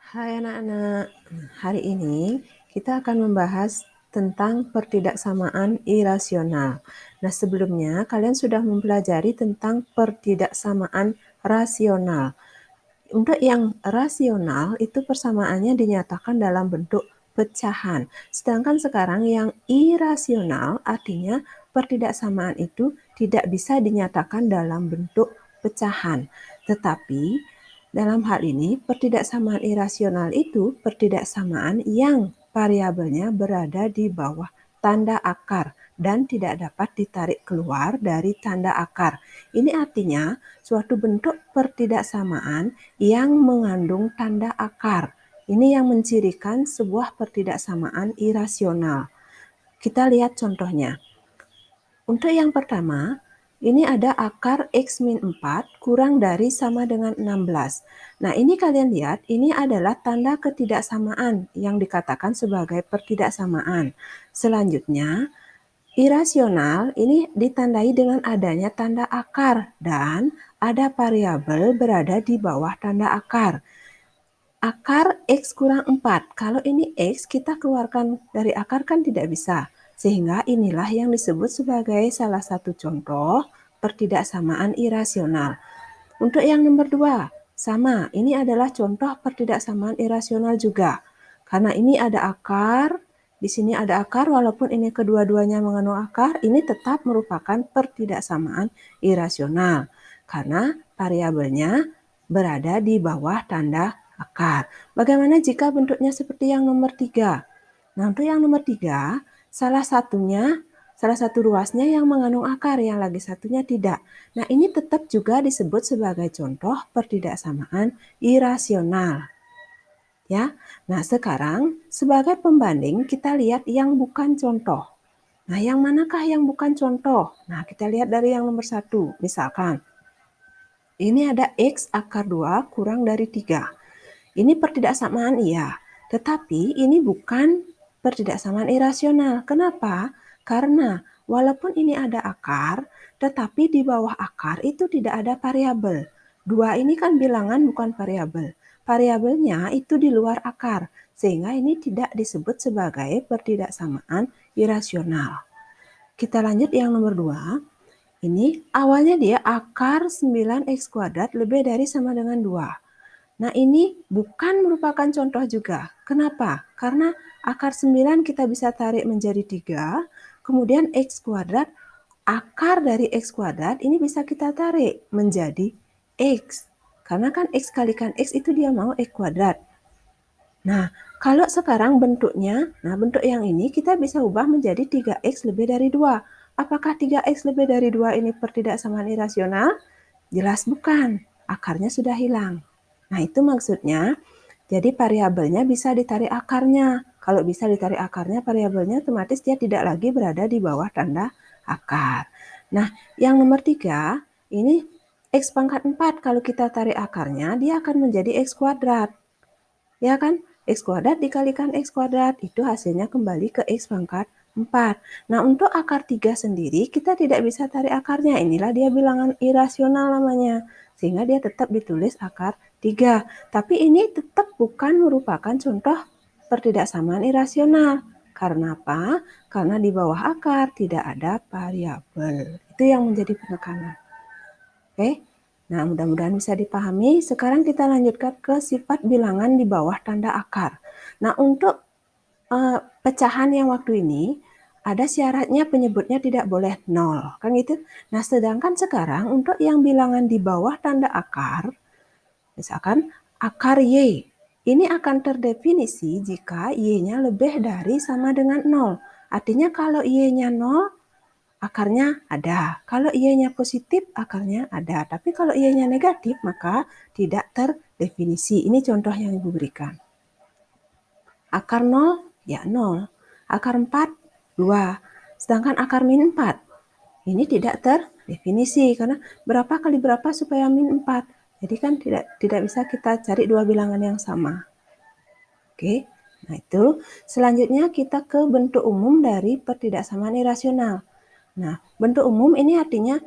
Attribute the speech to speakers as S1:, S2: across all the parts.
S1: Hai anak-anak, hari ini kita akan membahas tentang pertidaksamaan irasional. Nah, sebelumnya kalian sudah mempelajari tentang pertidaksamaan rasional. Untuk yang rasional itu persamaannya dinyatakan dalam bentuk pecahan. Sedangkan sekarang yang irasional artinya pertidaksamaan itu tidak bisa dinyatakan dalam bentuk pecahan. Tetapi dalam hal ini pertidaksamaan irasional itu pertidaksamaan yang variabelnya berada di bawah tanda akar dan tidak dapat ditarik keluar dari tanda akar. Ini artinya suatu bentuk pertidaksamaan yang mengandung tanda akar. Ini yang mencirikan sebuah pertidaksamaan irasional. Kita lihat contohnya. Untuk yang pertama, ini ada akar X min 4 kurang dari sama dengan 16. Nah, ini kalian lihat, ini adalah tanda ketidaksamaan yang dikatakan sebagai pertidaksamaan. Selanjutnya, irasional ini ditandai dengan adanya tanda akar dan ada variabel berada di bawah tanda akar. Akar X kurang 4. Kalau ini X, kita keluarkan dari akar kan tidak bisa. Sehingga inilah yang disebut sebagai salah satu contoh pertidaksamaan irasional. Untuk yang nomor 2, sama. Ini adalah contoh pertidaksamaan irasional juga. Karena ini ada akar, di sini ada akar, walaupun ini kedua-duanya mengandung akar, ini tetap merupakan pertidaksamaan irasional. Karena variabelnya berada di bawah tanda akar. Bagaimana jika bentuknya seperti yang nomor 3? Nah, untuk yang nomor 3, salah satu ruasnya yang mengandung akar, yang lagi satunya tidak. Nah, ini tetap juga disebut sebagai contoh pertidaksamaan irasional. Ya. Nah, sekarang sebagai pembanding kita lihat yang bukan contoh. Nah, yang manakah yang bukan contoh? Nah, kita lihat dari yang nomor 1. Misalkan, ini ada X akar 2 kurang dari 3. Ini pertidaksamaan iya, tetapi ini bukan pertidaksamaan irasional. Kenapa? Karena walaupun ini ada akar, tetapi di bawah akar itu tidak ada variabel. 2 ini kan bilangan bukan variabel. Variabelnya itu di luar akar, sehingga ini tidak disebut sebagai pertidaksamaan irasional. Kita lanjut yang nomor 2. Ini awalnya dia akar 9x kuadrat lebih dari sama dengan 2. Nah, ini bukan merupakan contoh juga. Kenapa? Karena akar 9 kita bisa tarik menjadi 3, kemudian x kuadrat, akar dari x kuadrat ini bisa kita tarik menjadi x. Karena kan x kalikan x itu dia mau x kuadrat. Nah, kalau sekarang bentuknya, bentuk yang ini kita bisa ubah menjadi 3x lebih dari 2. Apakah 3x lebih dari 2 ini pertidaksamaan irasional? Jelas bukan, akarnya sudah hilang. Nah, itu maksudnya, jadi variabelnya bisa ditarik akarnya. Kalau bisa ditarik akarnya, variabelnya otomatis dia tidak lagi berada di bawah tanda akar. Nah, yang nomor 3, ini x pangkat 4. Kalau kita tarik akarnya, dia akan menjadi x kuadrat. Ya kan? X kuadrat dikalikan X kuadrat, itu hasilnya kembali ke X pangkat 4. Nah, untuk akar 3 sendiri, kita tidak bisa tarik akarnya. Inilah dia bilangan irasional namanya. Sehingga dia tetap ditulis akar 3. Tapi ini tetap bukan merupakan contoh pertidaksamaan irasional. Karena apa? Karena di bawah akar tidak ada variabel. Itu yang menjadi penekanan. Oke? Nah, mudah-mudahan bisa dipahami. Sekarang kita lanjutkan ke sifat bilangan di bawah tanda akar. Nah, untuk pecahan yang waktu ini, ada syaratnya penyebutnya tidak boleh 0, kan gitu? Nah, sedangkan sekarang untuk yang bilangan di bawah tanda akar, misalkan akar Y, ini akan terdefinisi jika Y-nya lebih dari sama dengan 0. Artinya kalau Y-nya 0, akarnya ada. Kalau Y-nya positif, akarnya ada. Tapi kalau Y-nya negatif, maka tidak terdefinisi. Ini contoh yang Ibu berikan. Akar 0, ya 0. Akar 4, 2. Sedangkan akar min 4, ini tidak terdefinisi. Karena berapa kali berapa supaya min 4? Jadi kan tidak bisa kita cari dua bilangan yang sama. Oke, nah itu. Selanjutnya kita ke bentuk umum dari pertidaksamaan irasional. Nah, bentuk umum ini artinya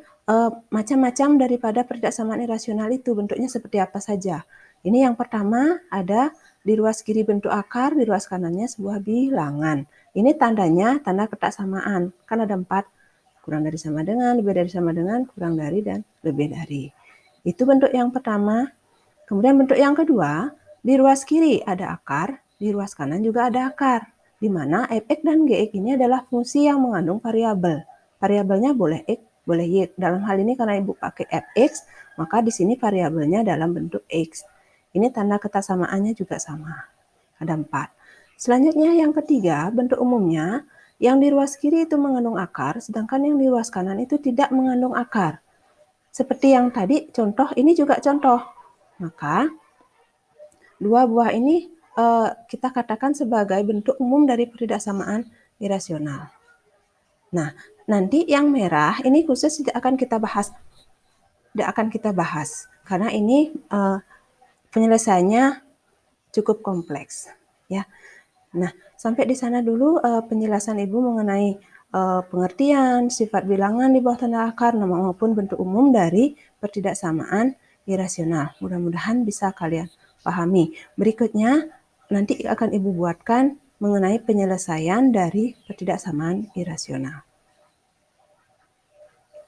S1: macam-macam daripada pertidaksamaan irasional itu. Bentuknya seperti apa saja. Ini yang pertama ada di ruas kiri bentuk akar, di ruas kanannya sebuah bilangan. Ini tandanya tanda ketaksamaan. Kan ada 4, kurang dari sama dengan, lebih dari sama dengan, kurang dari, dan lebih dari. Itu bentuk yang pertama. Kemudian bentuk yang kedua, di ruas kiri ada akar, di ruas kanan juga ada akar, di mana f(x) dan gx ini adalah fungsi yang mengandung variabel. Variabelnya boleh x, boleh y. Dalam hal ini karena Ibu pakai fx, maka di sini variabelnya dalam bentuk x. Ini tanda ketaksamaannya juga sama. Ada 4. Selanjutnya yang ketiga, bentuk umumnya, yang di ruas kiri itu mengandung akar, sedangkan yang di ruas kanan itu tidak mengandung akar. Seperti yang tadi contoh, ini juga contoh. Maka dua buah ini kita katakan sebagai bentuk umum dari pertidaksamaan irasional. Nah, nanti yang merah ini khusus tidak akan kita bahas karena ini penyelesaiannya cukup kompleks, ya. Nah, sampai di sana dulu penjelasan Ibu mengenai pengertian sifat bilangan di bawah tanda akar maupun bentuk umum dari pertidaksamaan irasional. Mudah-mudahan bisa kalian pahami. Berikutnya nanti akan Ibu buatkan mengenai penyelesaian dari pertidaksamaan irasional.